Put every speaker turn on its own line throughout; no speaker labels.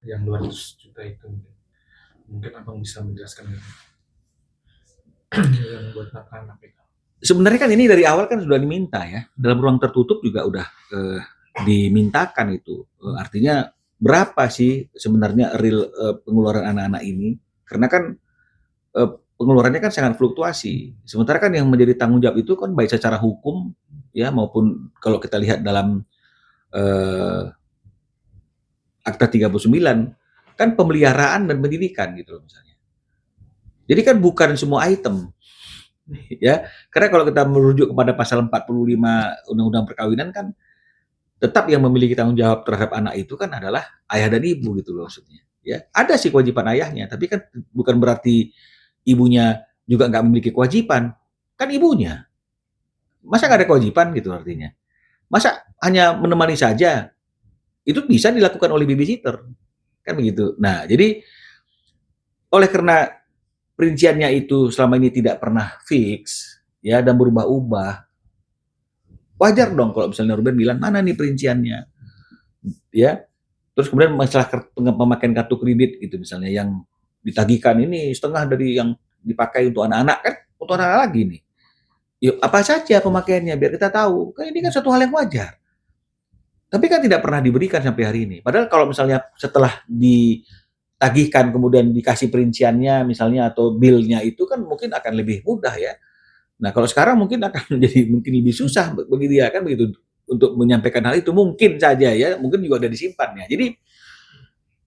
Yang 200 juta itu mungkin abang bisa menjelaskan yang buat anak-anak itu.
Sebenarnya kan ini dari awal kan sudah diminta ya. Dalam ruang tertutup juga udah dimintakan itu. Artinya berapa sih sebenarnya real pengeluaran anak-anak ini? Karena kan pengeluarannya kan sangat fluktuasi. Sementara kan yang menjadi tanggung jawab itu kan baik secara hukum ya maupun kalau kita lihat dalam eh, Akta 39 kan pemeliharaan dan pendidikan gitu loh misalnya. Jadi kan bukan semua item ya. Karena kalau kita merujuk kepada pasal 45 Undang-Undang Perkawinan kan tetap yang memiliki tanggung jawab terhadap anak itu kan adalah ayah dan ibu gitu loh maksudnya. Ya, ada sih kewajiban ayahnya, tapi kan bukan berarti ibunya juga nggak memiliki kewajiban. Kan ibunya. Masa nggak ada kewajiban gitu artinya? Masa hanya menemani saja? Itu bisa dilakukan oleh babysitter. Kan begitu. Nah, jadi oleh karena perinciannya itu selama ini tidak pernah fix ya dan berubah-ubah, wajar dong kalau misalnya Ruben bilang mana nih perinciannya ya. Terus kemudian masalah pemakaian kartu kredit gitu misalnya yang ditagihkan ini setengah dari yang dipakai untuk anak-anak kan untuk anak-anak lagi nih. Yuk, apa saja pemakaiannya biar kita tahu. Kan ini kan satu hal yang wajar. Tapi kan tidak pernah diberikan sampai hari ini. Padahal kalau misalnya setelah ditagihkan kemudian dikasih perinciannya misalnya atau bill-nya itu kan mungkin akan lebih mudah ya. Nah, kalau sekarang mungkin akan jadi mungkin lebih susah bagi dia kan begitu untuk menyampaikan hal itu mungkin saja ya, mungkin juga udah disimpan ya. Jadi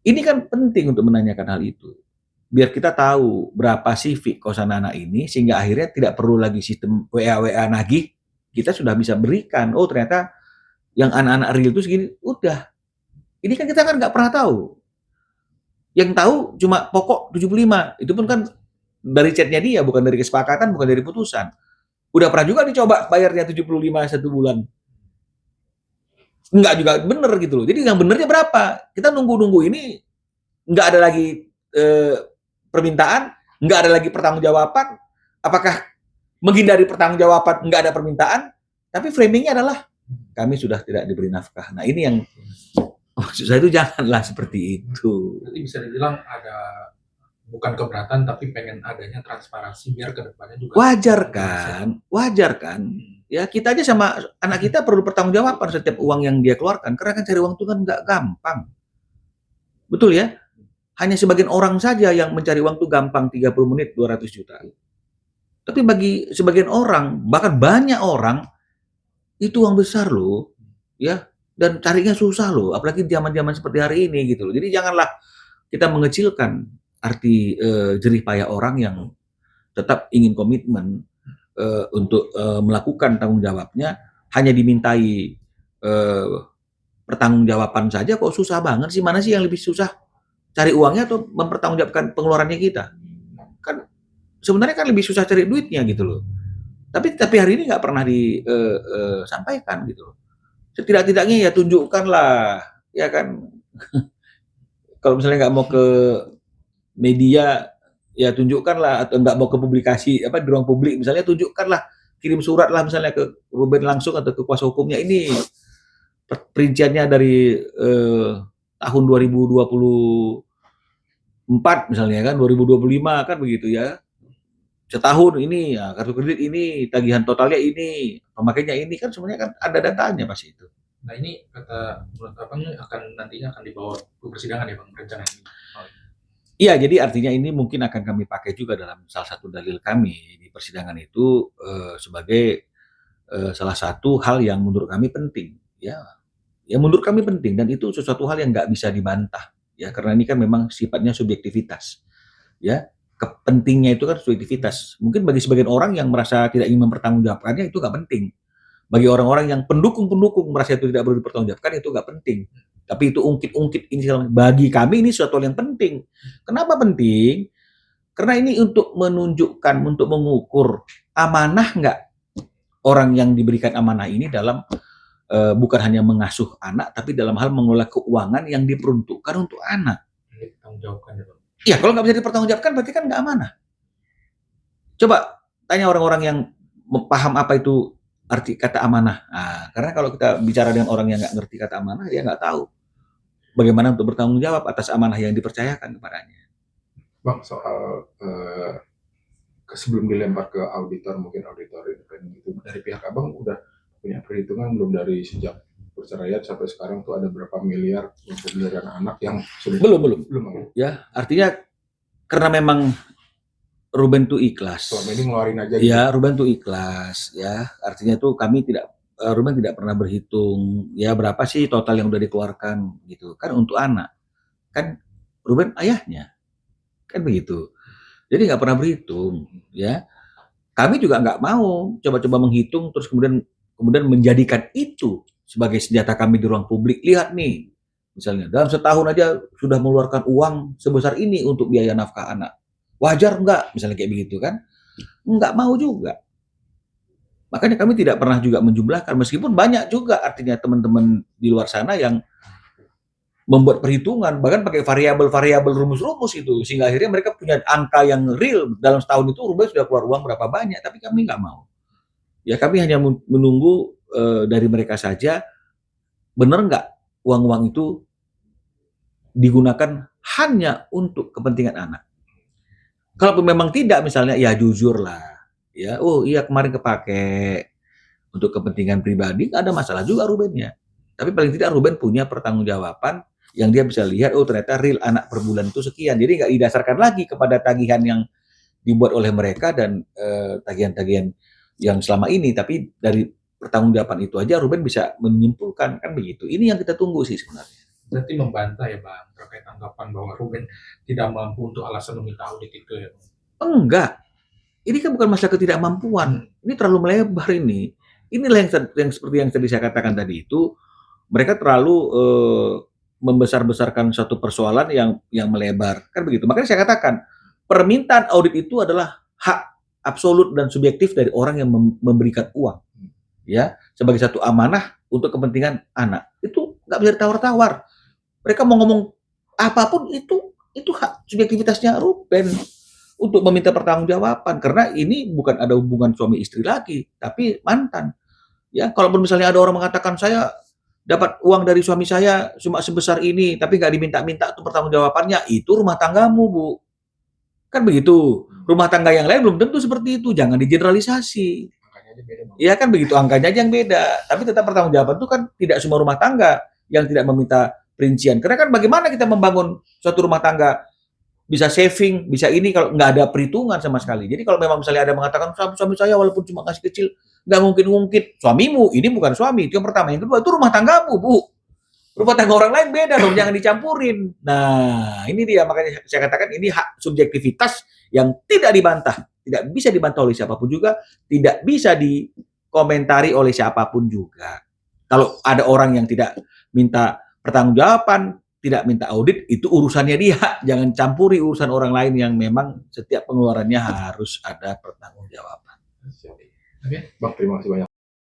ini kan penting untuk menanyakan hal itu. Biar kita tahu berapa sih fee kosan anak ini sehingga akhirnya tidak perlu lagi sistem WA nagih, kita sudah bisa berikan. Oh, ternyata yang anak-anak real itu segini, udah. Ini kan kita kan nggak pernah tahu. Yang tahu cuma pokok 75. Itu pun kan dari chatnya dia, bukan dari kesepakatan, bukan dari putusan. Udah pernah juga dicoba bayarnya 75 satu bulan. Enggak juga bener gitu loh. Jadi yang benernya berapa? Kita nunggu-nunggu ini nggak ada lagi permintaan, nggak ada lagi pertanggungjawaban. Apakah menghindari pertanggungjawaban nggak ada permintaan? Tapi framingnya adalah kami sudah tidak diberi nafkah. Nah ini yang maksud saya itu janganlah seperti itu.
Jadi bisa dibilang ada bukan keberatan tapi pengen adanya transparansi biar kedepannya juga
Wajar kan? Wajar kan? Ya kita aja sama anak kita perlu pertanggungjawaban setiap uang yang dia keluarkan. Karena kan cari uang itu kan nggak gampang. Betul ya? Hanya sebagian orang saja yang mencari uang itu gampang 30 menit 200 juta. Tapi bagi sebagian orang, bahkan banyak orang, itu uang besar loh. Ya, dan carinya susah loh, apalagi zaman-zaman seperti hari ini gitu loh. Jadi janganlah kita mengecilkan arti jerih payah orang yang tetap ingin komitmen untuk melakukan tanggung jawabnya hanya dimintai pertanggungjawaban saja kok susah banget sih. Mana sih yang lebih susah? Cari uangnya atau mempertanggungjawabkan pengeluarannya kita? Kan sebenarnya kan lebih susah cari duitnya gitu loh. Tapi hari ini nggak pernah disampaikan gitu loh. Setidak-tidaknya ya tunjukkanlah, ya kan. Kalau misalnya nggak mau ke media, ya tunjukkanlah atau nggak mau ke publikasi apa di ruang publik misalnya tunjukkanlah kirim surat lah misalnya ke Ruben langsung atau ke kuasa hukumnya ini perinciannya dari tahun 2024 misalnya kan 2025 kan begitu ya setahun ini ya kartu kredit ini tagihan totalnya ini pemakainya ini kan sebenarnya kan ada datanya pasti itu.
Nah ini kata menurut abang akan nantinya akan dibawa ke persidangan ya bang rencana ini. Oh,
Iya, jadi artinya ini mungkin akan kami pakai juga dalam salah satu dalil kami di persidangan itu sebagai salah satu hal yang menurut kami penting. Ya, ya menurut kami penting dan itu sesuatu hal yang nggak bisa dibantah. Ya, karena ini kan memang sifatnya subjektivitas. Ya, pentingnya itu kan subjektivitas. Mungkin bagi sebagian orang yang merasa tidak ingin mempertanggungjawabkannya itu nggak penting. Bagi orang-orang yang pendukung-pendukung merasa itu tidak perlu dipertanggungjawabkan itu nggak penting. Tapi itu ungkit-ungkit ini bagi kami ini suatu hal yang penting. Kenapa penting? Karena ini untuk menunjukkan, untuk mengukur amanah nggak orang yang diberikan amanah ini dalam bukan hanya mengasuh anak, tapi dalam hal mengelola keuangan yang diperuntukkan untuk anak.
ini tanggung jawabkan ya bang.
Iya, kalau nggak bisa dipertanggungjawabkan berarti kan nggak amanah. Coba tanya orang-orang yang paham apa itu arti kata amanah. Nah, karena kalau kita bicara dengan orang yang nggak ngerti kata amanah, dia nggak tahu. bagaimana untuk bertanggung jawab atas amanah yang dipercayakan kepadanya.
Bang, soal sebelum dilempar ke auditor, mungkin auditor independen itu, dari pihak abang udah punya perhitungan belum dari sejak perceraian sampai sekarang tuh ada berapa miliar untuk pembelian anak yang sudah
Belum.
Bang.
Ya, artinya karena memang Ruben tuh ikhlas.
Selama ini ngeluarin aja gitu.
Ya, Ruben tuh ikhlas ya. Artinya tuh kami tidak Ruben tidak pernah berhitung ya berapa sih total yang udah dikeluarkan gitu. Kan untuk anak. Kan Ruben ayahnya. Kan begitu. Jadi nggak pernah berhitung ya. Kami juga nggak mau coba-coba menghitung terus kemudian menjadikan itu sebagai senjata kami di ruang publik. Lihat nih, misalnya dalam setahun aja sudah mengeluarkan uang sebesar ini untuk biaya nafkah anak. Wajar nggak? Misalnya kayak begitu kan? Nggak mau juga. Makanya kami tidak pernah juga menjumlahkan, meskipun banyak juga artinya teman-teman di luar sana yang membuat perhitungan, bahkan pakai variabel-variabel rumus-rumus itu, sehingga akhirnya mereka punya angka yang real. Dalam setahun itu Ruben sudah keluar uang berapa banyak, tapi kami nggak mau. Ya kami hanya menunggu dari mereka saja, benar nggak uang-uang itu digunakan hanya untuk kepentingan anak. Kalaupun memang tidak, misalnya ya jujur lah, ya oh iya kemarin kepake untuk kepentingan pribadi, nggak ada masalah juga Rubennya. Tapi paling tidak Ruben punya pertanggungjawaban yang dia bisa lihat, oh ternyata real anak per bulan itu sekian. Jadi nggak didasarkan lagi kepada tagihan yang dibuat oleh mereka dan tagihan-tagihan yang selama ini, tapi dari pertanggungjawaban itu aja Ruben bisa menyimpulkan, kan begitu. Ini yang kita tunggu sih sebenarnya.
Berarti membantah ya Bang, terkait anggapan bahwa Ruben tidak mampu untuk alasan meminta audit itu ya Bang?
Enggak. Ini kan bukan masalah ketidakmampuan. Ini terlalu melebar ini. Inilah yang seperti yang tadi saya katakan tadi itu, mereka terlalu membesar-besarkan satu persoalan yang melebar. Kan begitu. Makanya saya katakan, permintaan audit itu adalah hak absolut dan subjektif dari orang yang memberikan uang. Ya, sebagai satu amanah untuk kepentingan anak. Itu nggak bisa ditawar-tawar. Mereka mau ngomong apapun itu hak subjektivitasnya Ruben untuk meminta pertanggungjawaban, karena ini bukan ada hubungan suami istri lagi, tapi mantan. Ya, kalaupun misalnya ada orang mengatakan saya dapat uang dari suami saya cuma sebesar ini, tapi nggak diminta-minta tuh pertanggungjawabannya, itu rumah tanggamu, Bu. Kan begitu. Rumah tangga yang lain belum tentu seperti itu, jangan digeneralisasi. Iya kan begitu, angkanya aja yang beda. Tapi tetap pertanggungjawaban itu kan tidak semua rumah tangga yang tidak meminta perincian. Karena kan bagaimana kita membangun suatu rumah tangga bisa saving, bisa ini kalau nggak ada perhitungan sama sekali. Jadi kalau memang misalnya ada mengatakan suami saya walaupun cuma kasih kecil, nggak mungkin suamimu, ini bukan suami, itu yang pertama. Yang kedua itu rumah tanggamu, Bu. Rumah tangga orang lain beda dong, jangan dicampurin. Nah, ini dia makanya saya katakan ini hak subjektivitas yang tidak dibantah, tidak bisa dibantah oleh siapapun juga, tidak bisa dikomentari oleh siapapun juga. Kalau ada orang yang tidak minta pertanggungjawaban, tidak minta audit, itu urusannya dia. Jangan campuri urusan orang lain yang memang setiap pengeluarannya harus ada pertanggungjawaban.
Oke, Bang, terima kasih banyak.